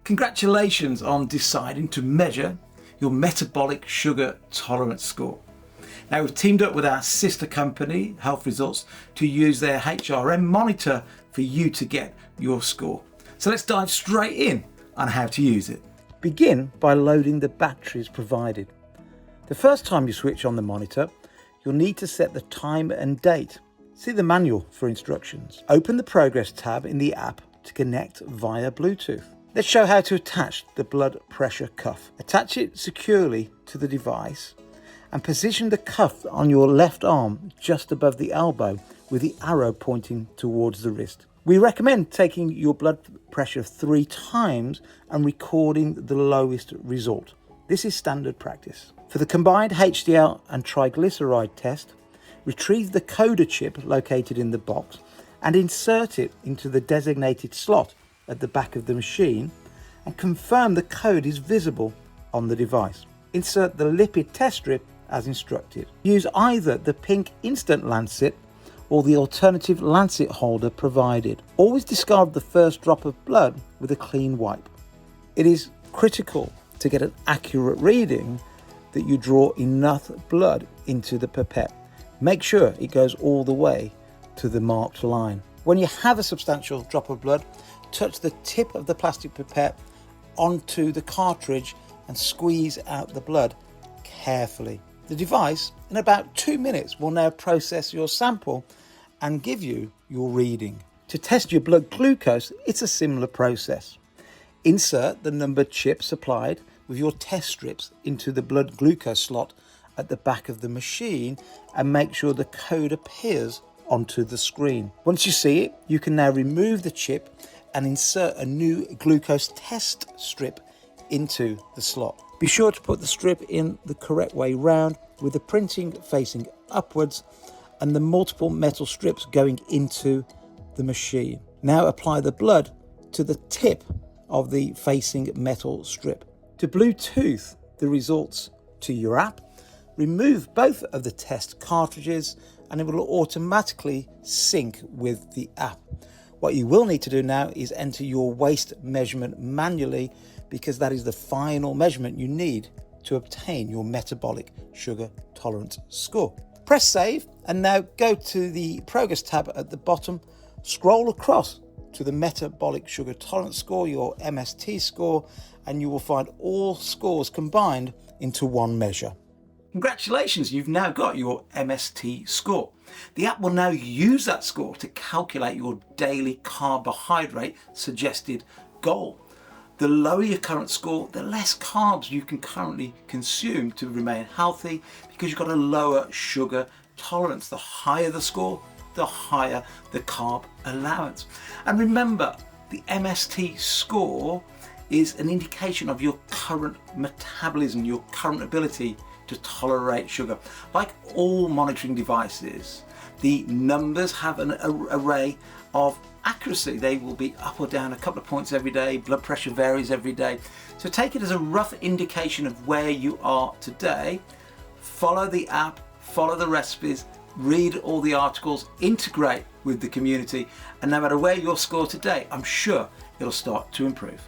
Congratulations on deciding to measure your metabolic sugar tolerance score. Now, we've teamed up with our sister company, Health Results, to use their HRM monitor for you to get your score. So let's dive straight in on how to use it. Begin by loading the batteries provided. The first time you switch on the monitor, you'll need to set the time and date. See the manual for instructions. Open the Progress tab in the app to connect via Bluetooth. Let's show how to attach the blood pressure cuff. Attach it securely to the device and position the cuff on your left arm just above the elbow with the arrow pointing towards the wrist. We recommend taking your blood pressure 3 times and recording the lowest result. This is standard practice. For the combined HDL and triglyceride test, retrieve the coder chip located in the box and insert it into the designated slot at the back of the machine and confirm the code is visible on the device. Insert the lipid test strip as instructed. Use either the pink instant lancet or the alternative lancet holder provided. Always discard the first drop of blood with a clean wipe. It is critical to get an accurate reading that you draw enough blood into the pipette. Make sure it goes all the way to the marked line. When you have a substantial drop of blood, touch the tip of the plastic pipette onto the cartridge and squeeze out the blood carefully. The device, in about 2 minutes, will now process your sample and give you your reading. To test your blood glucose, it's a similar process. Insert the numbered chip supplied with your test strips into the blood glucose slot at the back of the machine and make sure the code appears onto the screen. Once you see it, you can now remove the chip and insert a new glucose test strip into the slot. Be sure to put the strip in the correct way round with the printing facing upwards and the multiple metal strips going into the machine. Now apply the blood to the tip of the facing metal strip. To Bluetooth the results to your app, remove both of the test cartridges and it will automatically sync with the app. What you will need to do now is enter your waist measurement manually because that is the final measurement you need to obtain your metabolic sugar tolerance score. Press save and now go to the Progress tab at the bottom, scroll across to the metabolic sugar tolerance score, your MST score, and you will find all scores combined into one measure. Congratulations, you've now got your MST score. The app will now use that score to calculate your daily carbohydrate suggested goal. The lower your current score, the less carbs you can currently consume to remain healthy because you've got a lower sugar tolerance. The higher the score, the higher the carb allowance. And remember, the MST score is an indication of your current metabolism, your current ability to tolerate sugar. Like all monitoring devices, the numbers have an array of accuracy. They will be up or down a couple of points every day. Blood pressure varies every day. So take it as a rough indication of where you are today. Follow the app, follow the recipes, read all the articles, integrate with the community, and no matter where your score today, I'm sure it'll start to improve.